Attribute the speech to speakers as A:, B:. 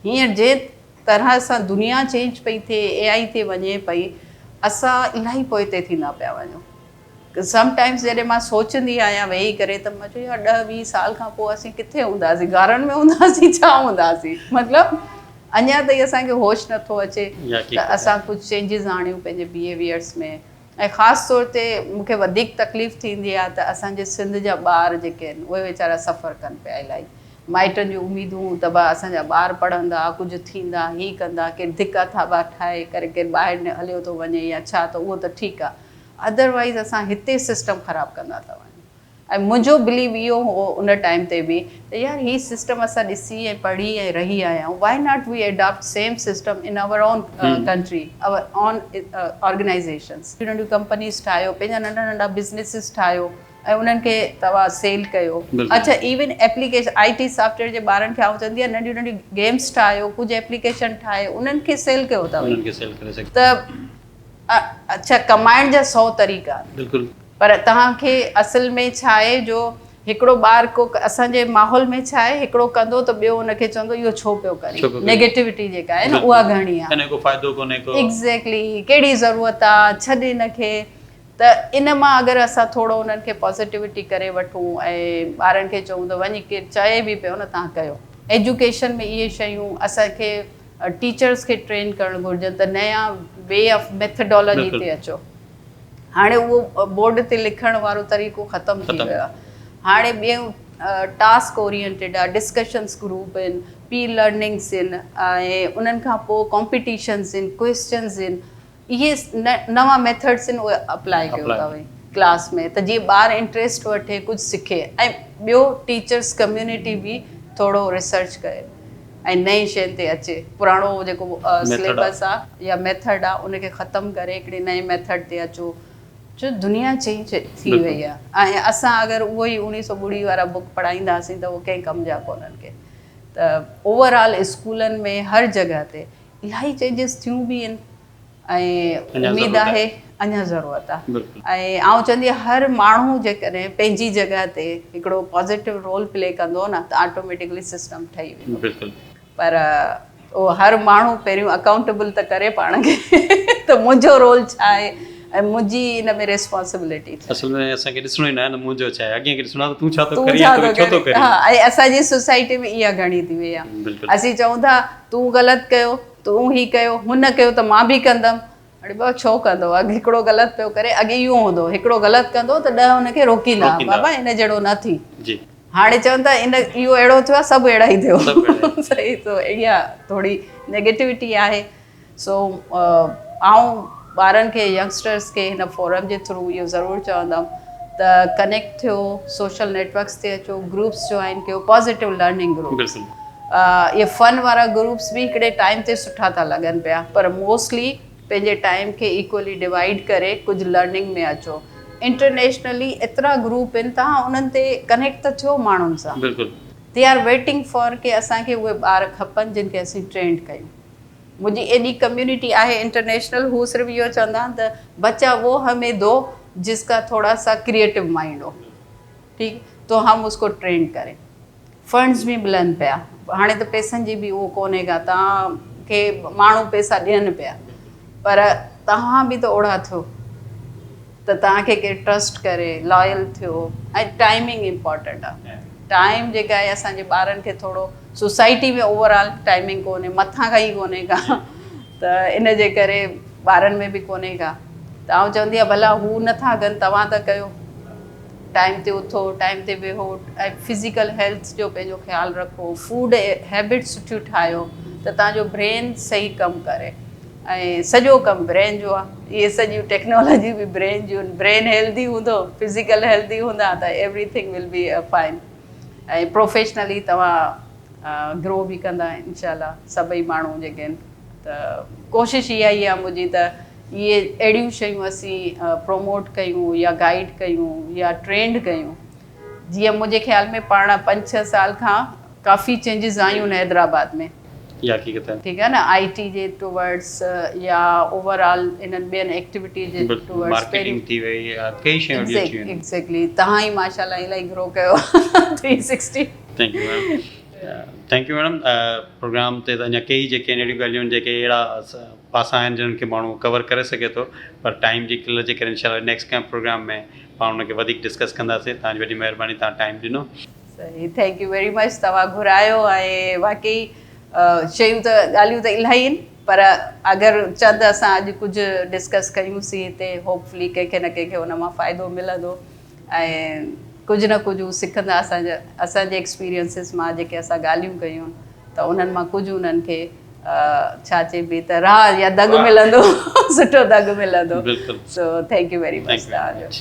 A: हींअर जे तरह सां दुनिया चेंज पई थिए, AI ते वञे पई, असां इलाही पोइ ते थींदा पिया वञूं। समटाइम्स जॾहिं मां सोचंदी आहियां वेही करे त मां चयो यार 10-20 साल खां पोइ असीं किथे हूंदासीं, घरनि में हूंदासीं, छा हूंदासीं, मतिलबु अञा ताईं असांखे होश नथो अचे त असां कुझु चेंजिस आणियूं पंहिंजे बिहेवियर्स में। ऐं ख़ासि तौर ते मूंखे वधीक तकलीफ़ थींदी आहे त असांजे सिंध जा ॿार जेके आहिनि उहे वीचारा सफ़र कनि पिया इलाही। माइटनि जूं उमेदूं त भाउ असांजा ॿार पढ़ंदा, कुझु थींदा, हीअ कंदा, केरु धिका थाबा ठाहे करे केरु ॿाहिरि हलियो थो वञे या छा, त उहो त ठीकु आहे। अदरवाइज़ असां हिते सिस्टम ख़राबु कंदा था वञूं। ऐं मुंहिंजो बिलीव इहो हो उन टाइम ते बि त यार हीअ सिस्टम असां ॾिसी ऐं पढ़ी ऐं रही आया आहियूं, why not we adopt same system in our own country, our own organisations. नंढियूं कंपनीज़ ठाहियो, पंहिंजा नंढा नंढा बिज़नेसिस ठाहियो ऐं उन्हनि खे तव्हां सेल कयो। अच्छा, इवन एप्लीकेशन IT सॉफ्टवेयर जे ॿारनि खे आउं चवंदी आहे नंढियूं नंढियूं गेम्स ठाहियो, कुझु एप्लीकेशन ठाहे उन्हनि खे सेल कयो था। त अच्छा, कमाइण जा 100 तरीक़ा बिल्कुलु, पर तव्हांखे असल में छा आहे जो हिकिड़ो ॿार को असांजे माहौल में छा आहे, हिकिड़ो कंदो त ॿियो हुनखे चवंदो इहो छो पियो करे, नेगेटिविटी जेका आहे न उहा घणी आहे, एग्ज़ैक्टली, कहिड़ी ज़रूरत आहे, छॾ हिनखे। त इन मां अगरि असां थोरो उन्हनि खे पॉज़िटिविटी करे वठूं ऐं ॿारनि खे चऊं त वञी केरु चए बि पियो न तव्हां कयो। एजुकेशन में इहे शयूं असांखे टीचर्स खे ट्रेन करणु घुरिजनि त नया वे ऑफ मेथडोलॉजी ते अचो। हाणे उहो बोर्ड ते लिखण वारो तरीक़ो ख़तमु थी वियो आहे। हाणे ॿियूं टास्क ओरिएंटेड आहे, डिस्कशन्स ग्रुप आहिनि, पीर लर्निंग्स आहिनि, ऐं उन्हनि खां पोइ कॉम्पिटिशन्स आहिनि, क्वेश्चन्स आहिनि, इहे नवां मेथड्स आहिनि, उहे अप्लाई कयो था वई क्लास में त जीअं ॿारु इंट्रस्ट वठे, कुझु सिखे। ऐं ॿियो टीचर्स कम्यूनिटी बि थोरो रिसर्च करे ऐं नई शयुनि ते अचे, पुराणो जेको सिलेबस आहे या मेथड आहे उनखे ख़तमु करे हिकिड़े नए मेथड ते अचो, छो दुनिया चेंज थी वई आहे। ऐं असां अगरि उहो ई 1980 वारा बुक पढ़ाईंदासीं त उहो कंहिं कम जा कोन्हनि के। त ओवरऑल स्कूलनि में हर जॻह ते इलाही चेंजिस थियूं बि आहिनि ऐं उमेद आहे अञा ज़रूरत आहे। ऐं आउं चवंदी आहियां हर माण्हू जेकॾहिं पंहिंजी जॻह ते हिकिड़ो पॉज़िटिव रोल प्ले कंदो न त ऑटोमेटिकली सिस्टम ठही वेंदो। पर उहो हर माण्हू पहिरियों अकाउंटेबल त करे पाण खे त मुंहिंजो रोल छा आहे ऐं मुंहिंजी इन में रिस्पॉन्सिबिलिटी।
B: असल में असांखे ॾिसणो ई न आहे न मुंहिंजो छा आहे, अॻियां खे ॾिसणो आहे त तूं छा थो करीं, छो थो करीं।
A: हा, ऐं असांजी सोसाइटी में इहा घणी थी वई आहे। असीं चऊं था तूं ग़लति कयो, तूं ही कयो, हुन कयो त मां बि कंदमि। अड़े बाबा छो कंदो? अॻु हिकिड़ो ग़लति पियो करे, अॻे इहो हूंदो हिकिड़ो ग़लति कंदो त 10 हुनखे रोकींदा, बाबा इन जहिड़ो न थी। हाणे चवनि था इन इहो अहिड़ो थियो आहे, सभु अहिड़ा ई थियो। सही, तो इहा थोरी नेगेटिविटी आहे। सो आउं ॿारनि खे, यंगस्टर्स खे हिन फोरम जे थ्रू इहो ज़रूरु चवंदमि त कनेक्ट थियो, सोशल नेटवर्क्स ते अचो, ग्रुप्स जॉइन कयो, पॉज़िटिव लर्निंग ग्रुप्स। इहे फन वारा ग्रुप्स बि हिकिड़े टाइम ते सुठा था लॻनि पिया, पर मोस्टली पंहिंजे टाइम खे इक्वली डिवाइड करे कुझु लर्निंग में अचो। इंटरनेशनली एतिरा ग्रुप आहिनि, तव्हां उन्हनि ते कनेक्ट त थियो माण्हुनि सां। दे आर वेटिंग फॉर के असांखे उहे ॿार खपनि जिन खे असीं ट्रेंड कयूं। मुंहिंजी एॾी कम्युनिटी आहे इंटरनेशनल, हू सिर्फ़ु इहो चवंदा आहिनि त बच्चा वो हमें दो जिसका थोड़ा सा क्रिएटिव माइंड हो, ठीक, तो हम उसको ट्रेंड करें। फंड्स भी मिलनि पिया, हाणे त पैसनि जी बि उहो कोन्हे का, तव्हांखे माण्हू पैसा ॾियनि पिया, पर तव्हां बि त ओड़ा थियो त तव्हांखे केरु ट्रस्ट करे, लॉयल थियो। ऐं टाइमिंग इम्पॉर्टेंट आहे। टाइम जेका आहे असांजे ॿारनि खे थोरो, सोसाइटी में ओवरऑल टाइमिंग कोन्हे, मथां खां ई कोन्हे का, त इन जे करे ॿारनि में बि कोन्हे का। त आउं चवंदी आहियां भला हू नथा कनि, तव्हां त कयो। टाइम ते उथो, टाइम ते वेहो, ऐं फिज़िकल हेल्थ जो पंहिंजो ख़्यालु रखो, फूड हैबिट्स सुठियूं ठाहियो त तव्हांजो ब्रेन सही कमु करे। ऐं सॼो कमु ब्रेन जो आहे, इहे सॼियूं टेक्नोलॉजी बि ब्रेन जूं। ब्रेन हेल्दी हूंदो, फिज़िकल हेल्दी हूंदा त एवरीथिंग विल बी फाइन। ऐं प्रोफेशनली तव्हां ग्रो बि कंदा इंशाल्लाह, सभई माण्हू जेके आहिनि। त कोशिशि इहा ई आहे मुंहिंजी त इहे अहिड़ियूं शयूं असीं प्रोमोट कयूं या गाइड कयूं या ट्रेंड कयूं। जीअं मुंहिंजे ख़्याल में पाण 5-6 साल खां काफ़ी चेंजिस आयूं आहिनि हैदराबाद में, ठीकु आहे न, IT जे टुवर्ड्स या ओवरऑल इन्हनि ॿियनि एक्टिविटी जे टुवर्ड्स
B: मार्केटिंग थी वई, कई शयूं
A: एग्ज़ैक्टली। तव्हां ई माशाल्लाह इलाही ग्रो कयो 360।
B: Thank you ma'am. Thank you madam. Program ते त अञा कई जेके आहिनि अहिड़ियूं ॻाल्हियूं आहिनि जेके अहिड़ा पासा आहिनि जिन्हनि खे माण्हू कवर करे सघे थो, पर टाइम जी किल्लत जे करे इंशाल्लाह नेक्स्ट कंहिं प्रोग्राम में पाण हुनखे वधीक डिस्कस कंदासीं। तव्हांजी वॾी महिरबानी, तव्हां टाइम ॾिनो।
A: सही, थैंक यू वेरी मच। तव्हां घुरायो ऐं वाकई शयूं त ॻाल्हियूं त इलाही आहिनि, पर अगरि चंद असां अॼु कुझु डिस्कस कयूंसीं हिते, होपफुली कंहिंखे न कंहिंखे हुन मां फ़ाइदो मिलंदो ऐं कुझु न कुझु हू सिखंदा असांजे एक्सपीरियंसिस मां जेके असां ॻाल्हियूं कयूं त उन्हनि मां कुझु उन्हनि खे छा चइबी त राह या दग मिलंदो सुठो दग मिलंदो।
B: बिल्कुलु।
A: So thank U very much
B: Thank you very
A: तव्हांजो।
B: much.